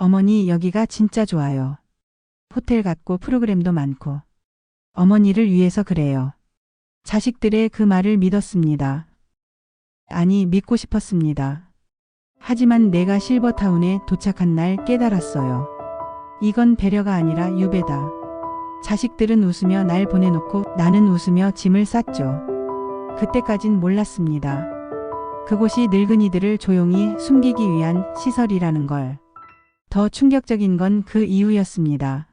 어머니 여기가 진짜 좋아요. 호텔 같고 프로그램도 많고. 어머니를 위해서 그래요. 자식들의 그 말을 믿었습니다. 아니, 믿고 싶었습니다. 하지만 내가 실버타운에 도착한 날 깨달았어요. 이건 배려가 아니라 유배다. 자식들은 웃으며 날 보내놓고 나는 웃으며 짐을 쌌죠. 그때까진 몰랐습니다. 그곳이 늙은이들을 조용히 숨기기 위한 시설이라는 걸. 더 충격적인 건 그 이유였습니다.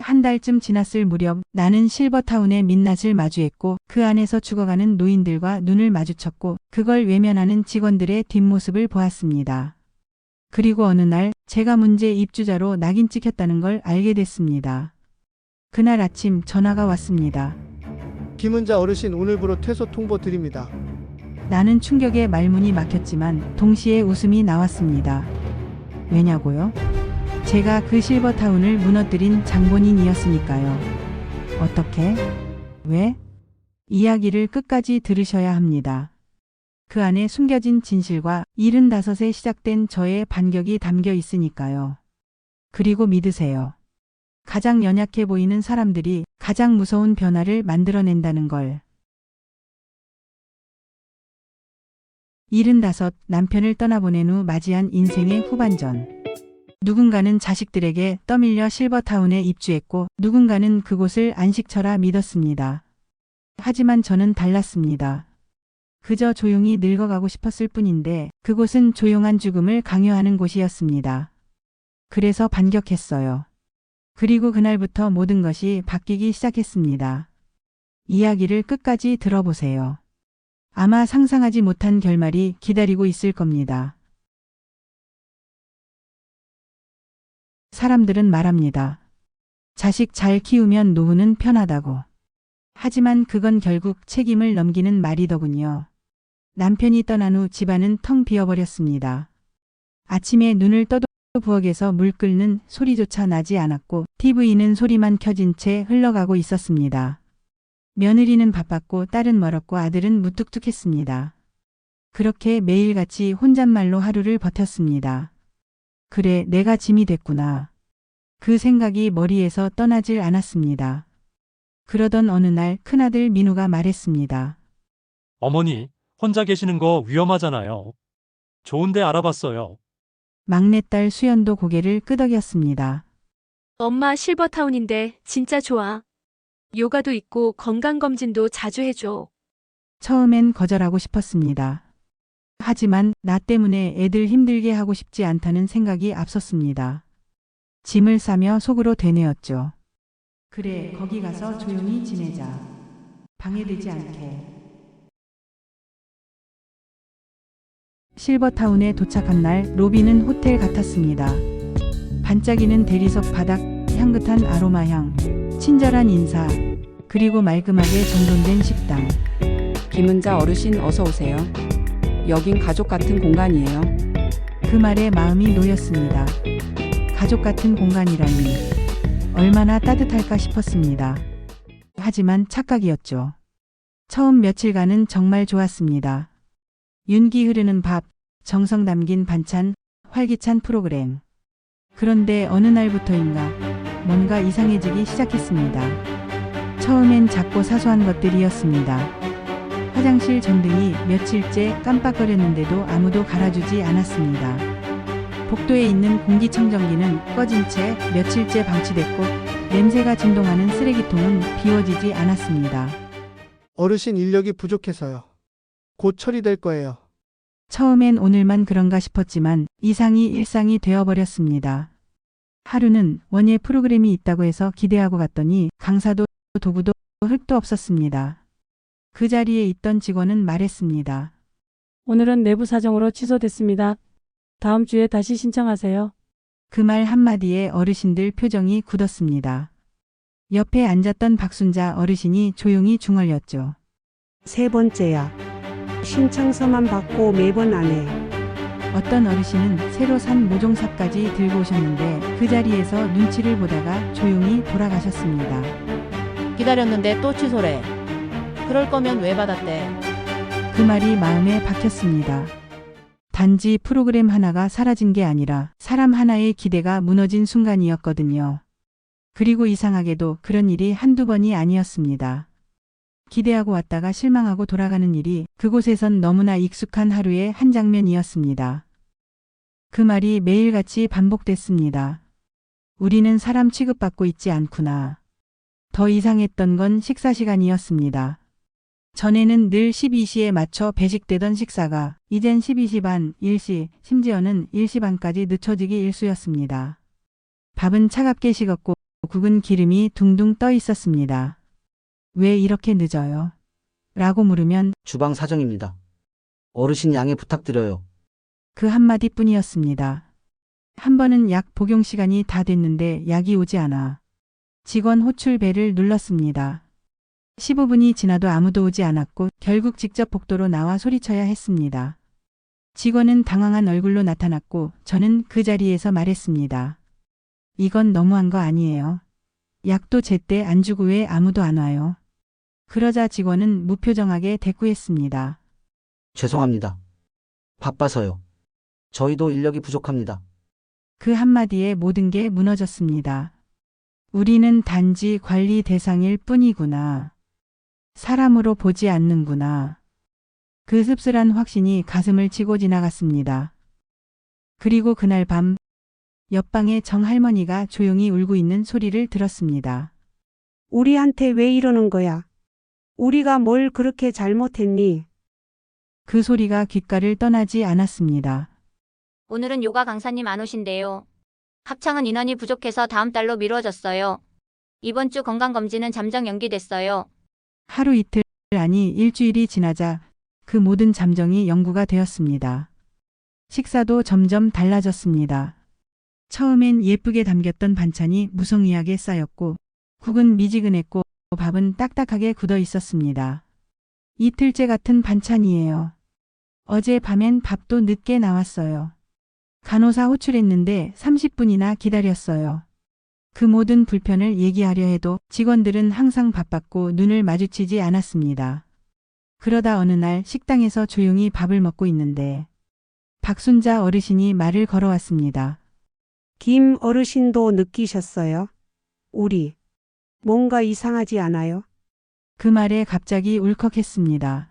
한 달쯤 지났을 무렵 나는 실버타운의 민낯을 마주했고 그 안에서 죽어가는 노인들과 눈을 마주쳤고 그걸 외면하는 직원들의 뒷모습을 보았습니다. 그리고 어느 날 제가 문제 입주자로 낙인 찍혔다는 걸 알게 됐습니다. 그날 아침 전화가 왔습니다. 김은자 어르신 오늘부로 퇴소 통보 드립니다. 나는 충격에 말문이 막혔지만 동시에 웃음이 나왔습니다. 왜냐고요? 제가 그 실버타운을 무너뜨린 장본인이었으니까요. 어떻게? 왜? 이야기를 끝까지 들으셔야 합니다. 그 안에 숨겨진 진실과 75에 시작된 저의 반격이 담겨 있으니까요. 그리고 믿으세요. 가장 연약해 보이는 사람들이 가장 무서운 변화를 만들어낸다는 걸. 75, 남편을 떠나보낸 후 맞이한 인생의 후반전. 누군가는 자식들에게 떠밀려 실버타운에 입주했고 누군가는 그곳을 안식처라 믿었습니다. 하지만 저는 달랐습니다. 그저 조용히 늙어가고 싶었을 뿐인데 그곳은 조용한 죽음을 강요하는 곳이었습니다. 그래서 반격했어요. 그리고 그날부터 모든 것이 바뀌기 시작했습니다. 이야기를 끝까지 들어보세요. 아마 상상하지 못한 결말이 기다리고 있을 겁니다. 사람들은 말합니다. 자식 잘 키우면 노후는 편하다고. 하지만 그건 결국 책임을 넘기는 말이더군요. 남편이 떠난 후 집안은 텅 비어버렸습니다. 아침에 눈을 떠도 부엌에서 물 끓는 소리조차 나지 않았고 TV는 소리만 켜진 채 흘러가고 있었습니다. 며느리는 바빴고 딸은 멀었고 아들은 무뚝뚝했습니다. 그렇게 매일같이 혼잣말로 하루를 버텼습니다. 그래, 내가 짐이 됐구나. 그 생각이 머리에서 떠나질 않았습니다. 그러던 어느 날 큰아들 민우가 말했습니다. 어머니, 혼자 계시는 거 위험하잖아요. 좋은 데 알아봤어요. 막내딸 수연도 고개를 끄덕였습니다. 엄마 실버타운인데 진짜 좋아. 요가도 있고 건강검진도 자주 해줘. 처음엔 거절하고 싶었습니다. 하지만 나 때문에 애들 힘들게 하고 싶지 않다는 생각이 앞섰습니다. 짐을 싸며 속으로 되뇌었죠. 그래, 거기 가서 조용히 지내자. 방해되지 않게. 실버타운에 도착한 날 로비는 호텔 같았습니다. 반짝이는 대리석 바닥, 향긋한 아로마향, 친절한 인사, 그리고 말끔하게 정돈된 식당. 김은자 어르신 어서 오세요. 여긴 가족 같은 공간이에요. 그 말에 마음이 놓였습니다. 가족 같은 공간이라니 얼마나 따뜻할까 싶었습니다. 하지만 착각이었죠. 처음 며칠간은 정말 좋았습니다. 윤기 흐르는 밥, 정성 담긴 반찬, 활기찬 프로그램. 그런데 어느 날부터인가 뭔가 이상해지기 시작했습니다. 처음엔 작고 사소한 것들이었습니다. 화장실 전등이 며칠째 깜빡거렸는데도 아무도 갈아주지 않았습니다. 복도에 있는 공기청정기는 꺼진 채 며칠째 방치됐고 냄새가 진동하는 쓰레기통은 비워지지 않았습니다. 어르신 인력이 부족해서요. 곧 처리될 거예요. 처음엔 오늘만 그런가 싶었지만 이상이 일상이 되어버렸습니다. 하루는 원예 프로그램이 있다고 해서 기대하고 갔더니 강사도 도구도 흙도 없었습니다. 그 자리에 있던 직원은 말했습니다. 오늘은 내부 사정으로 취소됐습니다. 다음 주에 다시 신청하세요. 그 말 한마디에 어르신들 표정이 굳었습니다. 옆에 앉았던 박순자 어르신이 조용히 중얼렸죠. 세 번째야. 신청서만 받고 매번 안 해. 어떤 어르신은 새로 산 모종삽까지 들고 오셨는데 그 자리에서 눈치를 보다가 조용히 돌아가셨습니다. 기다렸는데 또 취소래. 그럴 거면 왜 받았대? 그 말이 마음에 박혔습니다. 단지 프로그램 하나가 사라진 게 아니라 사람 하나의 기대가 무너진 순간이었거든요. 그리고 이상하게도 그런 일이 한두 번이 아니었습니다. 기대하고 왔다가 실망하고 돌아가는 일이 그곳에선 너무나 익숙한 하루의 한 장면이었습니다. 그 말이 매일같이 반복됐습니다. 우리는 사람 취급받고 있지 않구나. 더 이상했던 건 식사 시간이었습니다. 전에는 늘 12시에 맞춰 배식되던 식사가 이젠 12시 반, 1시, 심지어는 1시 반까지 늦춰지기 일쑤였습니다. 밥은 차갑게 식었고 국은 기름이 둥둥 떠 있었습니다. 왜 이렇게 늦어요? 라고 물으면 주방 사정입니다. 어르신 양해 부탁드려요. 그 한마디뿐이었습니다. 한 번은 약 복용 시간이 다 됐는데 약이 오지 않아 직원 호출벨을 눌렀습니다. 15분이 지나도 아무도 오지 않았고 결국 직접 복도로 나와 소리쳐야 했습니다. 직원은 당황한 얼굴로 나타났고 저는 그 자리에서 말했습니다. 이건 너무한 거 아니에요? 약도 제때 안 주고 왜 아무도 안 와요? 그러자 직원은 무표정하게 대꾸했습니다. 죄송합니다. 바빠서요. 저희도 인력이 부족합니다. 그 한마디에 모든 게 무너졌습니다. 우리는 단지 관리 대상일 뿐이구나. 사람으로 보지 않는구나. 그 씁쓸한 확신이 가슴을 치고 지나갔습니다. 그리고 그날 밤 옆방의 정할머니가 조용히 울고 있는 소리를 들었습니다. 우리한테 왜 이러는 거야? 우리가 뭘 그렇게 잘못했니? 그 소리가 귓가를 떠나지 않았습니다. 오늘은 요가 강사님 안 오신대요. 합창은 인원이 부족해서 다음 달로 미뤄졌어요. 이번 주 건강검진은 잠정 연기됐어요. 하루 이틀 아니 일주일이 지나자 그 모든 잠정이 영구가 되었습니다. 식사도 점점 달라졌습니다. 처음엔 예쁘게 담겼던 반찬이 무성의하게 쌓였고 국은 미지근했고 밥은 딱딱하게 굳어 있었습니다. 이틀째 같은 반찬이에요. 어제 밤엔 밥도 늦게 나왔어요. 간호사 호출했는데 30분이나 기다렸어요. 그 모든 불편을 얘기하려 해도 직원들은 항상 바빴고 눈을 마주치지 않았습니다. 그러다 어느 날 식당에서 조용히 밥을 먹고 있는데 박순자 어르신이 말을 걸어왔습니다. 김 어르신도 느끼셨어요? 우리 뭔가 이상하지 않아요? 그 말에 갑자기 울컥했습니다.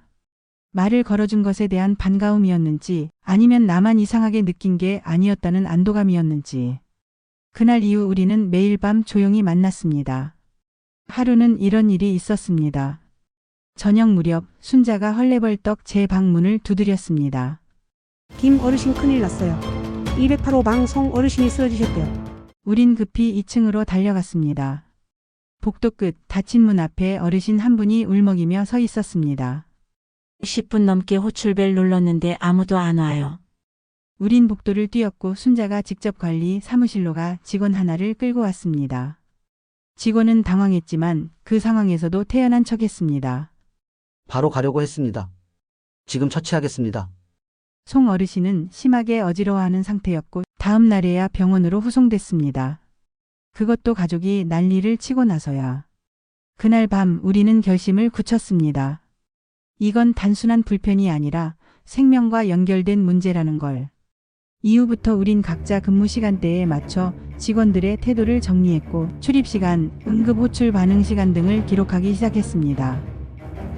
말을 걸어준 것에 대한 반가움이었는지 아니면 나만 이상하게 느낀 게 아니었다는 안도감이었는지. 그날 이후 우리는 매일 밤 조용히 만났습니다. 하루는 이런 일이 있었습니다. 저녁 무렵 순자가 헐레벌떡 제 방문을 두드렸습니다. 김 어르신 큰일 났어요. 208호 방송 어르신이 쓰러지셨대요. 우린 급히 2층으로 달려갔습니다. 복도 끝 닫힌 문 앞에 어르신 한 분이 울먹이며 서 있었습니다. 10분 넘게 호출벨 눌렀는데 아무도 안 와요. 우린 복도를 뛰었고 순자가 직접 관리 사무실로 가 직원 하나를 끌고 왔습니다. 직원은 당황했지만 그 상황에서도 태연한 척했습니다. 바로 가려고 했습니다. 지금 처치하겠습니다. 송 어르신은 심하게 어지러워하는 상태였고 다음 날에야 병원으로 후송됐습니다. 그것도 가족이 난리를 치고 나서야. 그날 밤 우리는 결심을 굳혔습니다. 이건 단순한 불편이 아니라 생명과 연결된 문제라는 걸. 이후부터 우린 각자 근무 시간대에 맞춰 직원들의 태도를 정리했고 출입시간, 응급호출 반응시간 등을 기록하기 시작했습니다.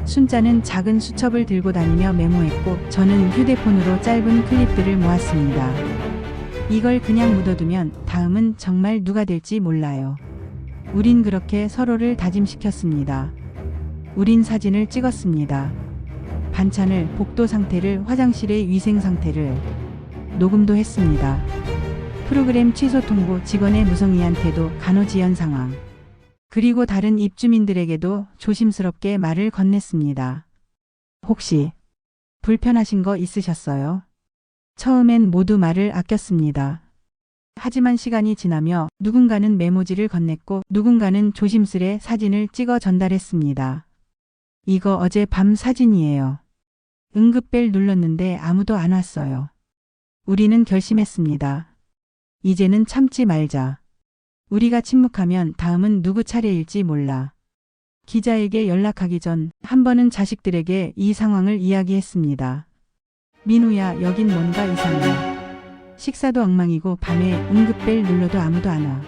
순자는 작은 수첩을 들고 다니며 메모했고 저는 휴대폰으로 짧은 클립들을 모았습니다. 이걸 그냥 묻어두면 다음은 정말 누가 될지 몰라요. 우린 그렇게 서로를 다짐시켰습니다. 우린 사진을 찍었습니다. 반찬을, 복도 상태를, 화장실의 위생 상태를 녹음도 했습니다. 프로그램 취소 통보, 직원의 무성의한 태도, 간호지연 상황. 그리고 다른 입주민들에게도 조심스럽게 말을 건넸습니다. 혹시 불편하신 거 있으셨어요? 처음엔 모두 말을 아꼈습니다. 하지만 시간이 지나며 누군가는 메모지를 건넸고 누군가는 조심스레 사진을 찍어 전달했습니다. 이거 어제 밤 사진이에요. 응급벨 눌렀는데 아무도 안 왔어요. 우리는 결심했습니다. 이제는 참지 말자. 우리가 침묵하면 다음은 누구 차례일지 몰라. 기자에게 연락하기 전 한 번은 자식들에게 이 상황을 이야기했습니다. 민우야, 여긴 뭔가 이상해. 식사도 엉망이고 밤에 응급벨 눌러도 아무도 안 와.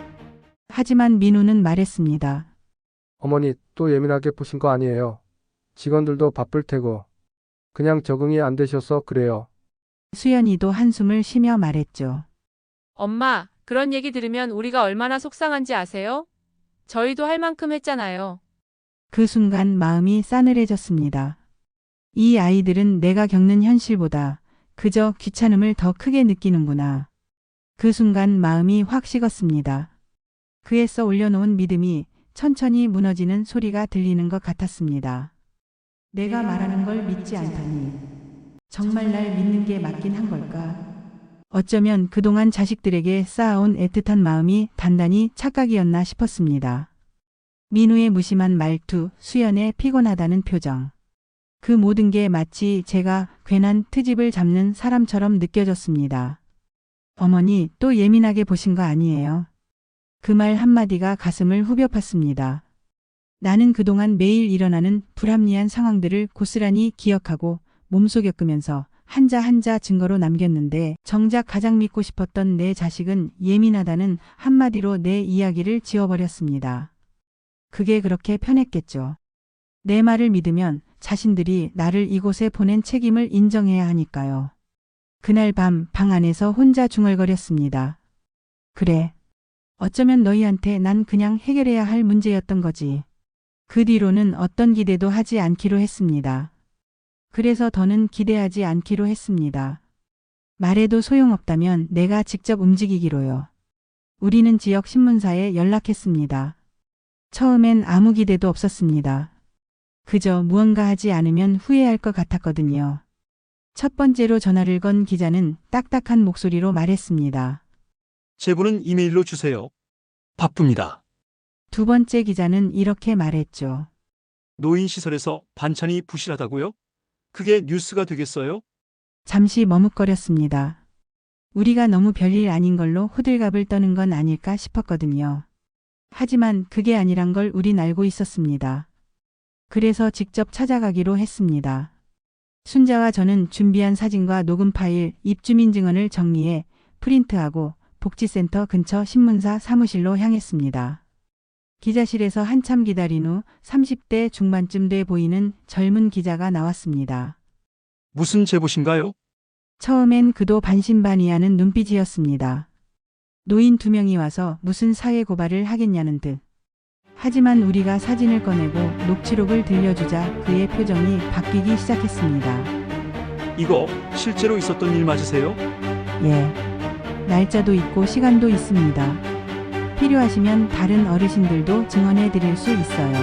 하지만 민우는 말했습니다. 어머니, 또 예민하게 보신 거 아니에요. 직원들도 바쁠 테고. 그냥 적응이 안 되셔서 그래요. 수연이도 한숨을 쉬며 말했죠. 엄마, 그런 얘기 들으면 우리가 얼마나 속상한지 아세요? 저희도 할 만큼 했잖아요. 그 순간 마음이 싸늘해졌습니다. 이 아이들은 내가 겪는 현실보다 그저 귀찮음을 더 크게 느끼는구나. 그 순간 마음이 확 식었습니다. 그에서 올려놓은 믿음이 천천히 무너지는 소리가 들리는 것 같았습니다. 내가 말하는 걸 믿지 않다니. 정말 날 믿는 게 맞긴 한 걸까? 어쩌면 그동안 자식들에게 쌓아온 애틋한 마음이 단단히 착각이었나 싶었습니다. 민우의 무심한 말투, 수연의 피곤하다는 표정. 그 모든 게 마치 제가 괜한 트집을 잡는 사람처럼 느껴졌습니다. 어머니, 또 예민하게 보신 거 아니에요? 그 말 한마디가 가슴을 후벼 팠습니다. 나는 그동안 매일 일어나는 불합리한 상황들을 고스란히 기억하고 몸소 겪으면서 한자 한자 증거로 남겼는데 정작 가장 믿고 싶었던 내 자식은 예민하다는 한마디로 내 이야기를 지워버렸습니다. 그게 그렇게 편했겠죠. 내 말을 믿으면 자신들이 나를 이곳에 보낸 책임을 인정해야 하니까요. 그날 밤 방 안에서 혼자 중얼거렸습니다. 그래. 어쩌면 너희한테 난 그냥 해결해야 할 문제였던 거지. 그 뒤로는 어떤 기대도 하지 않기로 했습니다. 그래서 더는 기대하지 않기로 했습니다. 말해도 소용없다면 내가 직접 움직이기로요. 우리는 지역 신문사에 연락했습니다. 처음엔 아무 기대도 없었습니다. 그저 무언가 하지 않으면 후회할 것 같았거든요. 첫 번째로 전화를 건 기자는 딱딱한 목소리로 말했습니다. 제보는 이메일로 주세요. 바쁩니다. 두 번째 기자는 이렇게 말했죠. 노인시설에서 반찬이 부실하다고요? 그게 뉴스가 되겠어요? 잠시 머뭇거렸습니다. 우리가 너무 별일 아닌 걸로 호들갑을 떠는 건 아닐까 싶었거든요. 하지만 그게 아니란 걸 우린 알고 있었습니다. 그래서 직접 찾아가기로 했습니다. 순자와 저는 준비한 사진과 녹음 파일, 입주민 증언을 정리해 프린트하고 복지센터 근처 신문사 사무실로 향했습니다. 기자실에서 한참 기다린 후 30대 중반쯤 돼 보이는 젊은 기자가 나왔습니다. 무슨 제보신가요? 처음엔 그도 반신반의하는 눈빛이었습니다. 노인 2명이 와서 무슨 사회 고발을 하겠냐는 듯. 하지만 우리가 사진을 꺼내고 녹취록을 들려주자 그의 표정이 바뀌기 시작했습니다. 이거 실제로 있었던 일 맞으세요? 예. 날짜도 있고 시간도 있습니다. 필요하시면 다른 어르신들도 증언해 드릴 수 있어요.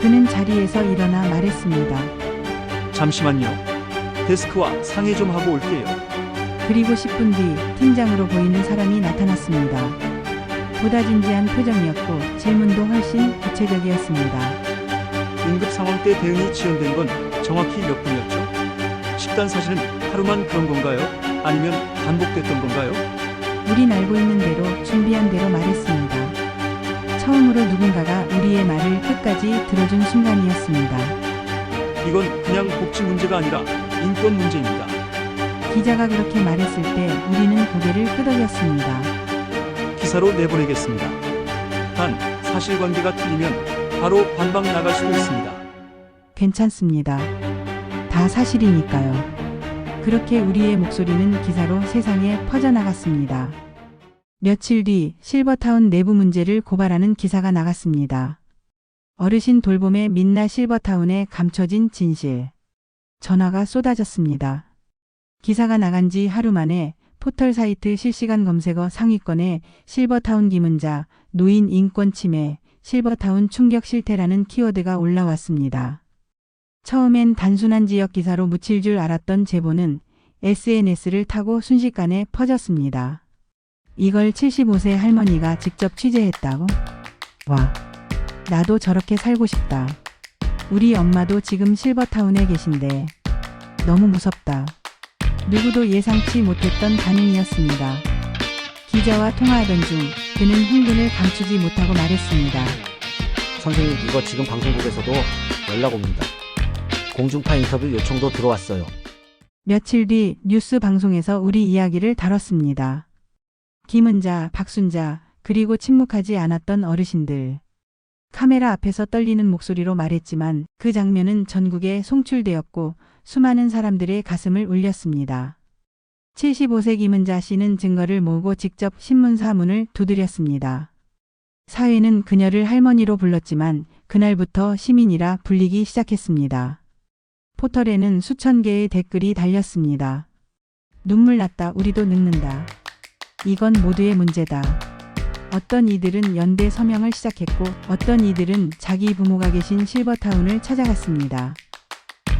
그는 자리에서 일어나 말했습니다. 잠시만요. 데스크와 상의 좀 하고 올게요. 그리고 10분 뒤 팀장으로 보이는 사람이 나타났습니다. 보다 진지한 표정이었고 질문도 훨씬 구체적이었습니다. 응급 상황 때 대응이 지연된 건 정확히 몇 분이었죠? 식단 사진은 하루만 그런 건가요? 아니면 반복됐던 건가요? 우린 알고 있는 대로 준비한 대로 말했습니다. 처음으로 누군가가 우리의 말을 끝까지 들어준 순간이었습니다. 이건 그냥 복지 문제가 아니라 인권 문제입니다. 기자가 그렇게 말했을 때 우리는 고개를 끄덕였습니다. 기사로 내보내겠습니다. 단 사실관계가 틀리면 바로 관방 나갈 수도 있습니다. 괜찮습니다. 다 사실이니까요. 그렇게 우리의 목소리는 기사로 세상에 퍼져나갔습니다. 며칠 뒤 실버타운 내부 문제를 고발하는 기사가 나갔습니다. 어르신 돌봄의 민나 실버타운에 감춰진 진실. 전화가 쏟아졌습니다. 기사가 나간 지 하루 만에 포털 사이트 실시간 검색어 상위권에 실버타운 기문자, 노인 인권 침해, 실버타운 충격 실태라는 키워드가 올라왔습니다. 처음엔 단순한 지역 기사로 묻힐 줄 알았던 제보는 SNS를 타고 순식간에 퍼졌습니다. 이걸 75세 할머니가 직접 취재했다고? 와, 나도 저렇게 살고 싶다. 우리 엄마도 지금 실버타운에 계신데 너무 무섭다. 누구도 예상치 못했던 반응이었습니다. 기자와 통화하던 중 그는 흥분을 감추지 못하고 말했습니다. 선생님, 이거 지금 방송국에서도 연락 옵니다. 공중파 인터뷰 요청도 들어왔어요. 며칠 뒤 뉴스 방송에서 우리 이야기를 다뤘습니다. 김은자, 박순자, 그리고 침묵하지 않았던 어르신들. 카메라 앞에서 떨리는 목소리로 말했지만 그 장면은 전국에 송출되었고 수많은 사람들의 가슴을 울렸습니다. 75세 김은자 씨는 증거를 모으고 직접 신문사 문을 두드렸습니다. 사회는 그녀를 할머니로 불렀지만 그날부터 시민이라 불리기 시작했습니다. 포털에는 수천 개의 댓글이 달렸습니다. 눈물 났다. 우리도 늙는다. 이건 모두의 문제다. 어떤 이들은 연대 서명을 시작했고 어떤 이들은 자기 부모가 계신 실버타운을 찾아갔습니다.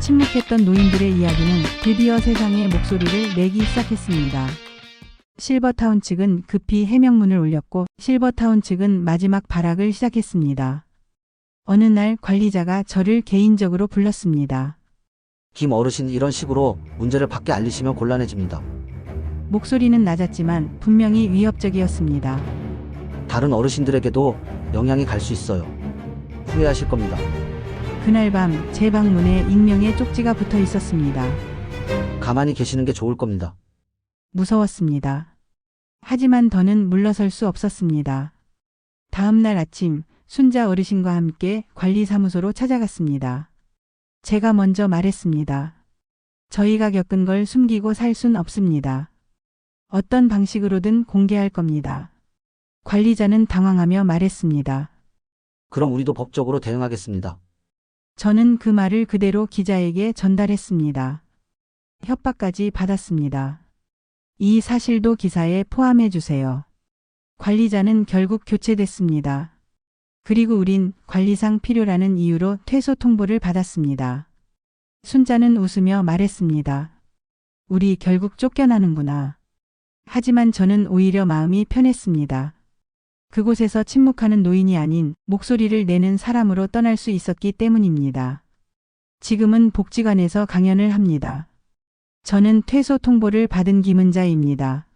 침묵했던 노인들의 이야기는 드디어 세상에 목소리를 내기 시작했습니다. 실버타운 측은 급히 해명문을 올렸고 실버타운 측은 마지막 발악을 시작했습니다. 어느 날 관리자가 저를 개인적으로 불렀습니다. 김 어르신 이런 식으로 문제를 밖에 알리시면 곤란해집니다. 목소리는 낮았지만 분명히 위협적이었습니다. 다른 어르신들에게도 영향이 갈 수 있어요. 후회하실 겁니다. 그날 밤 제 방문에 익명의 쪽지가 붙어 있었습니다. 가만히 계시는 게 좋을 겁니다. 무서웠습니다. 하지만 더는 물러설 수 없었습니다. 다음 날 아침 순자 어르신과 함께 관리사무소로 찾아갔습니다. 제가 먼저 말했습니다. 저희가 겪은 걸 숨기고 살 순 없습니다. 어떤 방식으로든 공개할 겁니다. 관리자는 당황하며 말했습니다. 그럼 우리도 법적으로 대응하겠습니다. 저는 그 말을 그대로 기자에게 전달했습니다. 협박까지 받았습니다. 이 사실도 기사에 포함해 주세요. 관리자는 결국 교체됐습니다. 그리고 우린 관리상 필요라는 이유로 퇴소 통보를 받았습니다. 순자는 웃으며 말했습니다. 우리 결국 쫓겨나는구나. 하지만 저는 오히려 마음이 편했습니다. 그곳에서 침묵하는 노인이 아닌 목소리를 내는 사람으로 떠날 수 있었기 때문입니다. 지금은 복지관에서 강연을 합니다. 저는 퇴소 통보를 받은 김은자입니다.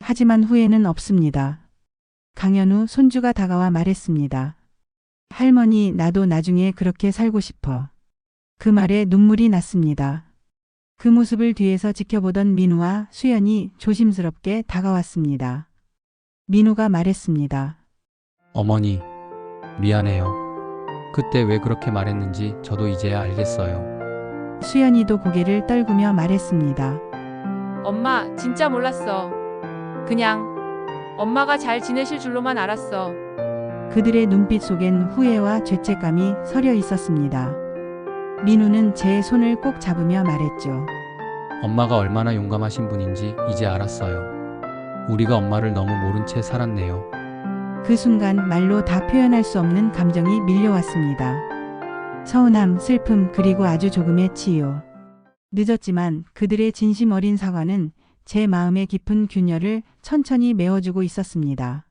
하지만 후회는 없습니다. 강연 후 손주가 다가와 말했습니다. 할머니, 나도 나중에 그렇게 살고 싶어. 그 말에 눈물이 났습니다. 그 모습을 뒤에서 지켜보던 민우와 수연이 조심스럽게 다가왔습니다. 민우가 말했습니다. 어머니, 미안해요. 그때 왜 그렇게 말했는지 저도 이제야 알겠어요. 수연이도 고개를 떨구며 말했습니다. 엄마, 진짜 몰랐어. 그냥 엄마가 잘 지내실 줄로만 알았어. 그들의 눈빛 속엔 후회와 죄책감이 서려 있었습니다. 민우는 제 손을 꼭 잡으며 말했죠. 엄마가 얼마나 용감하신 분인지 이제 알았어요. 우리가 엄마를 너무 모른 채 살았네요. 그 순간 말로 다 표현할 수 없는 감정이 밀려왔습니다. 서운함, 슬픔, 그리고 아주 조금의 치유. 늦었지만 그들의 진심 어린 사과는 제 마음의 깊은 균열을 천천히 메워주고 있었습니다.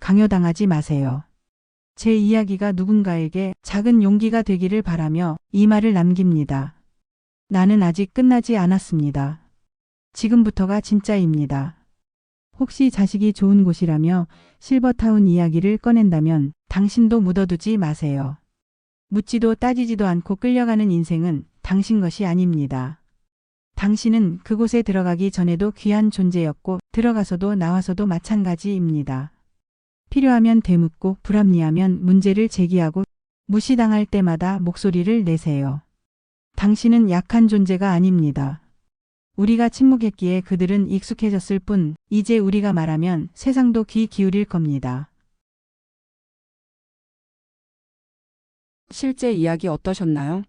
강요당하지 마세요. 제 이야기가 누군가에게 작은 용기가 되기를 바라며 이 말을 남깁니다. 나는 아직 끝나지 않았습니다. 지금부터가 진짜입니다. 혹시 자식이 좋은 곳이라며 실버타운 이야기를 꺼낸다면 당신도 묻어두지 마세요. 묻지도 따지지도 않고 끌려가는 인생은 당신 것이 아닙니다. 당신은 그곳에 들어가기 전에도 귀한 존재였고 들어가서도 나와서도 마찬가지입니다. 필요하면 되묻고 불합리하면 문제를 제기하고 무시당할 때마다 목소리를 내세요. 당신은 약한 존재가 아닙니다. 우리가 침묵했기에 그들은 익숙해졌을 뿐 이제 우리가 말하면 세상도 귀 기울일 겁니다. 실제 이야기 어떠셨나요?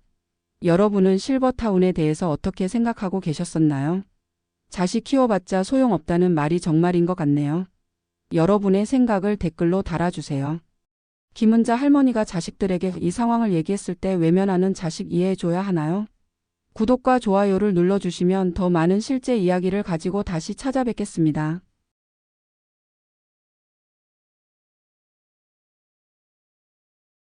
여러분은 실버타운에 대해서 어떻게 생각하고 계셨었나요? 자식 키워봤자 소용없다는 말이 정말인 것 같네요. 여러분의 생각을 댓글로 달아주세요. 김은자 할머니가 자식들에게 이 상황을 얘기했을 때 외면하는 자식 이해해줘야 하나요? 구독과 좋아요를 눌러주시면 더 많은 실제 이야기를 가지고 다시 찾아뵙겠습니다.